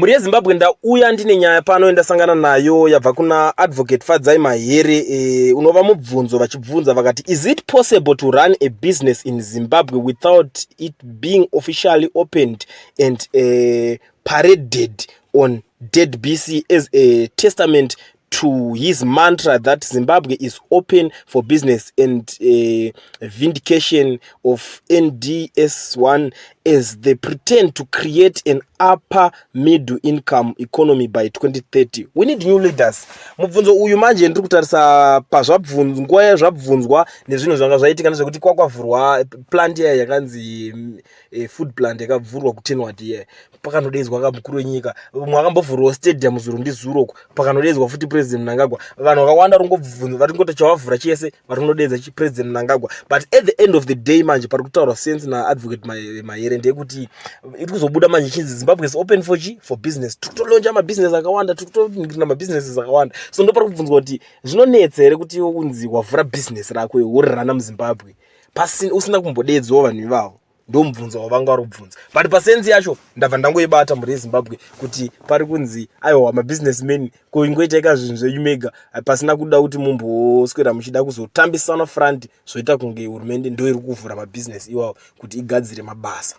muri yeZimbabwe ndauya ndine nyaya pano ndasangana nayo yabva kuna advocate Fadzayi Mahere unova mubvunzo vachibvunza vakati, is it possible to run a business in Zimbabwe without it being officially opened and paraded on dead BC as a testament to his mantra that Zimbabwe is open for business and vindication of NDS1 as they pretend to create an upper middle income economy by 2030. We need new leaders. Mubvunzo uyu manje ndiri kutarisa pazvabvunzwa, nguva yazvabvunzwa nezvinhu zvanga zvaitika nezvekuti kwakavhurwa plant iya yakanzi food plant yakavhurwa kuTenward iya pakanodaidzwa mukuru wenyika, mwakambovhurwa stadium zuro ndizuro pakanodaidzwa futi president Mnangagwa. Vanhu vakawanda ringobvunza vari ngoti chavavhura chese vari kunodeedza president Mnangagwa, but at the end of the day manje pari kutaurwa sense naadvocate Mahere ndeyekuti iri kuzobuda manje chinzi Zimbabwe is open for business. Tikutolonja mabusiness akawanda, tikutoningirina mabusinesses akawanda. So ndo pari kubvunzwa kuti zvinonetsa here kuti iwe kunzi wavhura business rako worirana muZimbabwe usina kumbodeedzwawo vanhu ivavo. Ndo mubvunzo wavanga vari kubvunza, but pasenzi yacho ndabva ndangoibata muri yeZimbabwe kuti pari kunzi aiwa mabusinessmen koingoitaika zvinhu zvenyu mega pasina kuda kuti mumboswera muchida kuzotambisana front zvoita kunge hurumende ndo iri kuvhura mabusiness iwawo kuti igadzire mabasa.